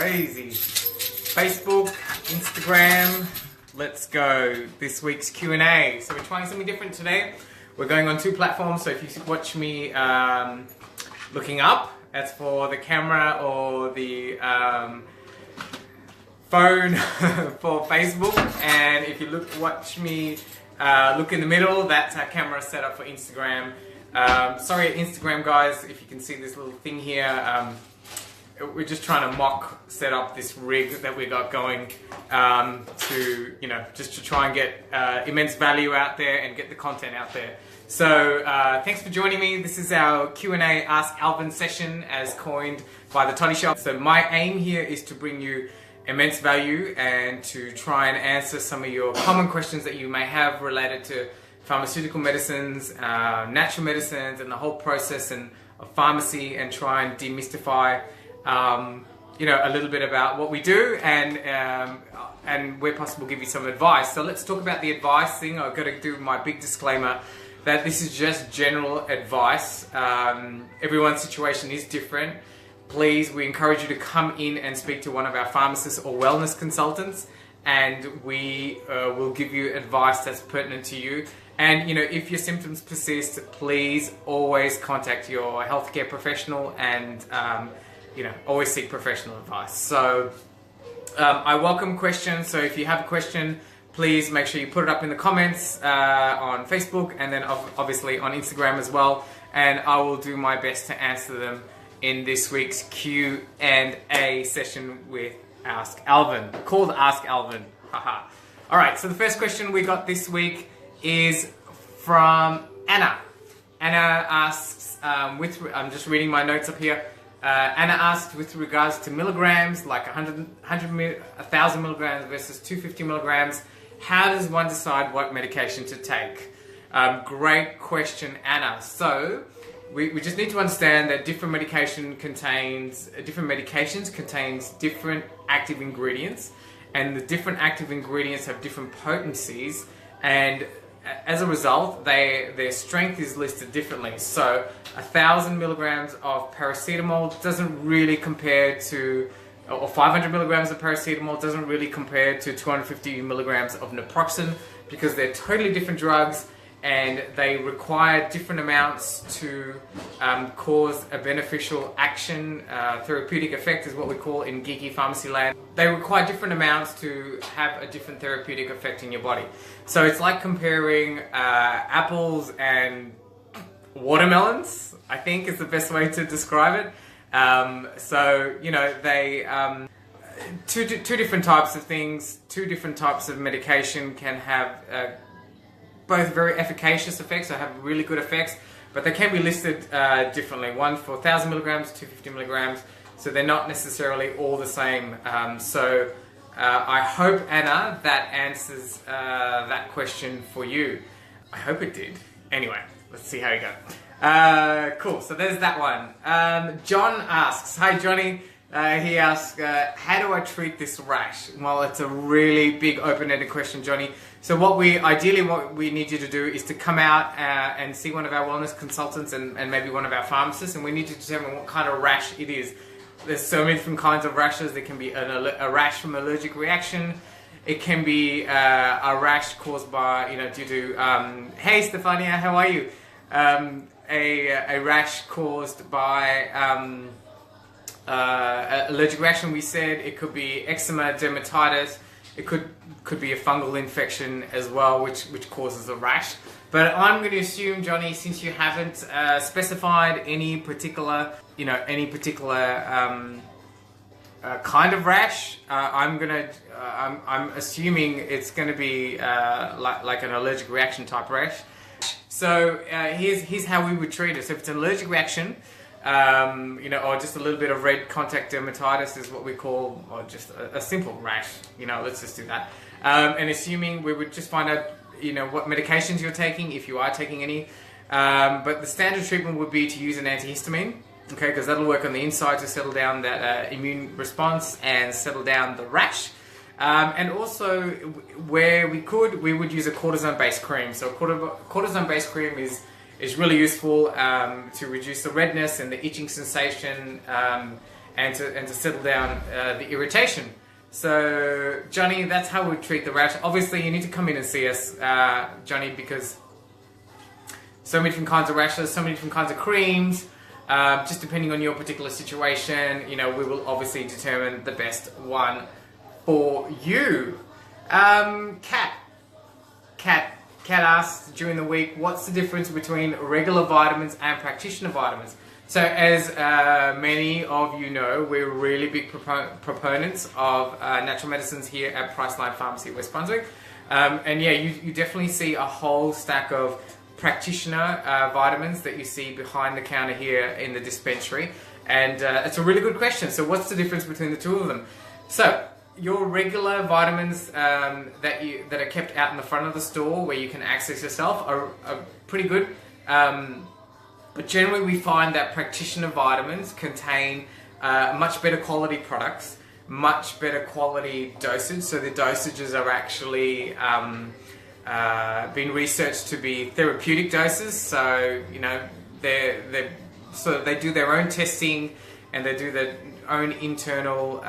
crazy. Facebook, Instagram, let's go. This week's Q&A. So we're trying something different today. We're going on two platforms, so if you watch me looking up, that's for the camera or the phone for Facebook, and if you watch me look in the middle, that's our camera setup for Instagram. Sorry Instagram guys, if you can see this little thing here, we're just trying to mock set up this rig that we got going to, just to try and get immense value out there and get the content out there. So thanks for joining me. This is our Q&A Ask Alvin session as coined by the Toddy Shop. So my aim here is to bring you immense value and to try and answer some of your common questions that you may have related to pharmaceutical medicines, natural medicines, and the whole process of pharmacy, and try and demystify a little bit about what we do, and where possible give you some advice. So let's talk about the advice thing. I've got to do my big disclaimer that this is just general advice. Everyone's situation is different. Please, we encourage you to come in and speak to one of our pharmacists or wellness consultants, and we will give you advice that's pertinent to you. And if your symptoms persist, please always contact your healthcare professional and always seek professional advice. So I welcome questions. So if you have a question, please make sure you put it up in the comments on Facebook, and then obviously on Instagram as well. And I will do my best to answer them in this week's Q&A session with Ask Alvin, called Ask Alvin. Haha. All right. So the first question we got this week is from Anna. Anna asks, I'm just reading my notes up here. Anna asked with regards to milligrams, like 1,000 milligrams versus 250 milligrams, how does one decide what medication to take? Great question, Anna. So we just need to understand that different medications contains different active ingredients, and the different active ingredients have different potencies, and as a result, their strength is listed differently. So 1,000 milligrams of paracetamol doesn't really compare to, or 500 milligrams of paracetamol doesn't really compare to 250 milligrams of naproxen, because they're totally different drugs and they require different amounts to cause a beneficial action. Therapeutic effect is what we call in geeky pharmacy land. They require different amounts to have a different therapeutic effect in your body. So it's like comparing apples and watermelons, I think is the best way to describe it. They two different types of things, two different types of medication can have both very efficacious effects, so have really good effects, but they can be listed differently. One for 1,000 milligrams, 250 milligrams, so they're not necessarily all the same. I hope, Anna, that answers that question for you. I hope it did. Anyway, let's see how you go. Cool, so there's that one. John asks, hi Johnny. He asks, how do I treat this rash? Well, it's a really big open-ended question, Johnny. So what we need you to do is to come out and see one of our wellness consultants and maybe one of our pharmacists, and we need to determine what kind of rash it is. There's so many different kinds of rashes. There can be a rash from allergic reaction. It can be a rash caused by, due to, hey Stefania, how are you? A rash caused by allergic reaction, we said. It could be eczema, dermatitis. It could be a fungal infection as well, which causes a rash. But I'm going to assume, Johnny, since you haven't specified any particular kind of rash, I'm assuming it's going to be like an allergic reaction type rash. So here's how we would treat it. So if it's an allergic reaction, or just a little bit of red contact dermatitis is what we call, or just a simple rash, let's just do that. And assuming we would just find out, what medications you're taking, if you are taking any. But the standard treatment would be to use an antihistamine, okay, because that'll work on the inside to settle down that immune response and settle down the rash. And also, where we would use a cortisone-based cream. So cortisone-based cream is really useful to reduce the redness and the itching sensation and to settle down the irritation. So Johnny, that's how we treat the rash. Obviously you need to come in and see us, Johnny, because so many different kinds of rashes, so many different kinds of creams, just depending on your particular situation, you know, we will obviously determine the best one for you. Kat asked during the week, what's the difference between regular vitamins and practitioner vitamins? So as many of you know, we're really big proponents of natural medicines here at Priceline Pharmacy, West Brunswick. And yeah, you definitely see a whole stack of practitioner vitamins that you see behind the counter here in the dispensary. And it's a really good question. So what's the difference between the two of them? So your regular vitamins that are kept out in the front of the store where you can access yourself are pretty good. But generally we find that practitioner vitamins contain much better quality products, much better quality dosage. So the dosages are actually been researched to be therapeutic doses. So, you know, they do their own testing and they do their own internal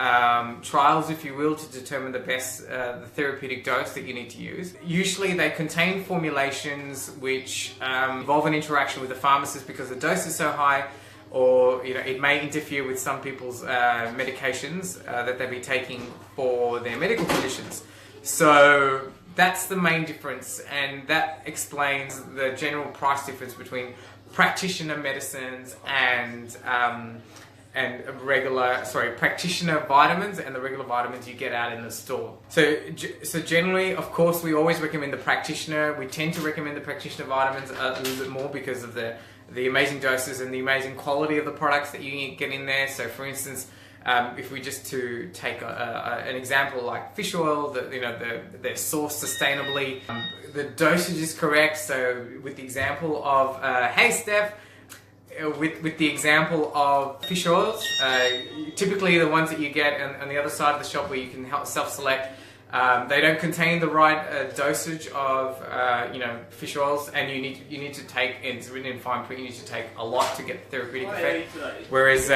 trials, if you will, to determine the best the therapeutic dose that you need to use. Usually they contain formulations which involve an interaction with the pharmacist because the dose is so high, or you know, it may interfere with some people's medications that they be taking for their medical conditions. So that's the main difference, and that explains the general price difference between practitioner medicines and practitioner vitamins and the regular vitamins you get out in the store. So generally, of course, we always recommend the practitioner. We tend to recommend the practitioner vitamins a little bit more because of the amazing doses and the amazing quality of the products that you get in there. So for instance, if we just to take an example like fish oil, they're sourced sustainably. The dosage is correct. So with the example of, hey Steph, with the example of fish oils, typically the ones that you get on the other side of the shop where you can help self-select, they don't contain the right dosage of fish oils, and you need to take, and it's written in fine print, you need to take a lot to get the therapeutic effect. Whereas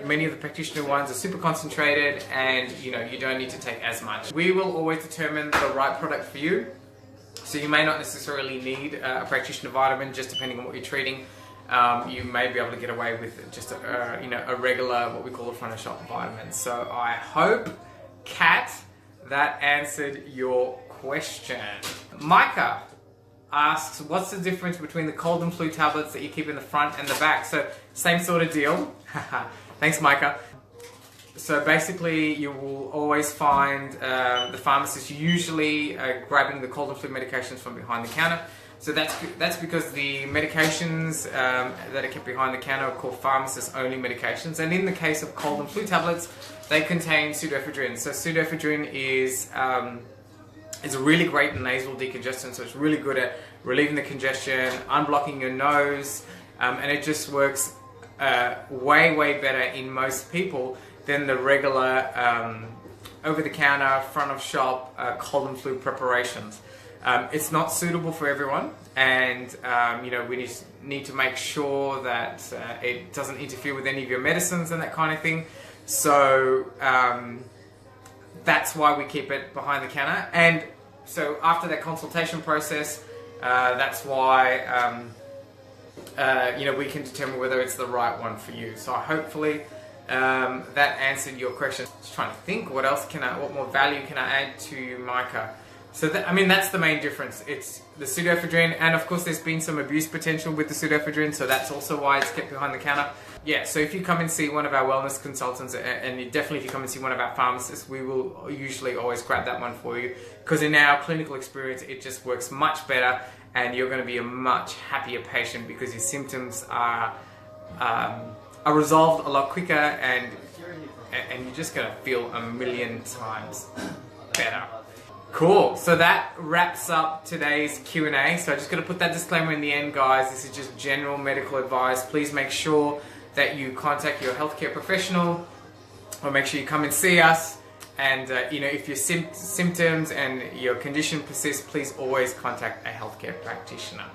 many of the practitioner ones are super concentrated, and you don't need to take as much. We will always determine the right product for you, so you may not necessarily need a practitioner vitamin, just depending on what you're treating. You may be able to get away with just a regular, what we call a front of shop vitamin. So I hope, Kat, that answered your question. Micah asks, what's the difference between the cold and flu tablets that you keep in the front and the back? So same sort of deal. Thanks, Micah. So basically, you will always find the pharmacist usually grabbing the cold and flu medications from behind the counter. So that's because the medications that are kept behind the counter are called pharmacist only medications, and in the case of cold and flu tablets, they contain pseudoephedrine. So pseudoephedrine is a really great nasal decongestant, so it's really good at relieving the congestion, unblocking your nose, and it just works way better in most people than the regular over-the-counter, front-of-shop cold and flu preparations. It's not suitable for everyone, and we need to make sure that it doesn't interfere with any of your medicines and that kind of thing. So that's why we keep it behind the counter. And so after that consultation process, that's why we can determine whether it's the right one for you. So hopefully that answered your question. Just trying to think, what more value can I add to Micah? So that's the main difference. It's the pseudoephedrine, and of course there's been some abuse potential with the pseudoephedrine, so that's also why it's kept behind the counter. Yeah, so if you come and see one of our wellness consultants, and definitely if you come and see one of our pharmacists, we will usually always grab that one for you, because in our clinical experience it just works much better, and you're going to be a much happier patient because your symptoms are resolved a lot quicker, and you're just going to feel a million times better. Cool, so that wraps up today's Q&A. So I'm just going to put that disclaimer in the end, guys. This is just general medical advice. Please make sure that you contact your healthcare professional, or make sure you come and see us. And if your symptoms and your condition persist, please always contact a healthcare practitioner.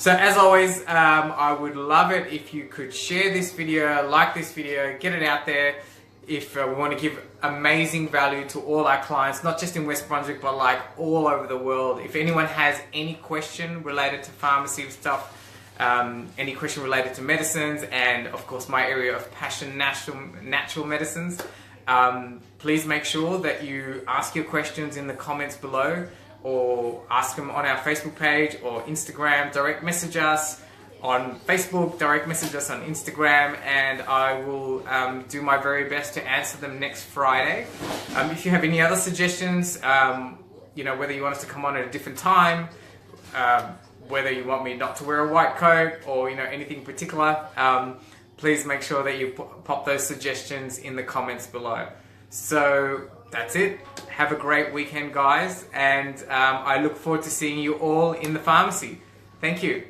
So as always, I would love it if you could share this video, like this video, get it out there. If we want to give amazing value to all our clients, not just in West Brunswick, but like all over the world. If anyone has any question related to pharmacy stuff, any question related to medicines, and of course my area of passion, natural medicines, please make sure that you ask your questions in the comments below, or ask them on our Facebook page or Instagram. Direct message us on Facebook, direct message us on Instagram, and I will do my very best to answer them next Friday. If you have any other suggestions, you know, whether you want us to come on at a different time, whether you want me not to wear a white coat, or you know, anything particular, please make sure that you pop those suggestions in the comments below. So that's it. Have a great weekend, guys, and I look forward to seeing you all in the pharmacy. Thank you.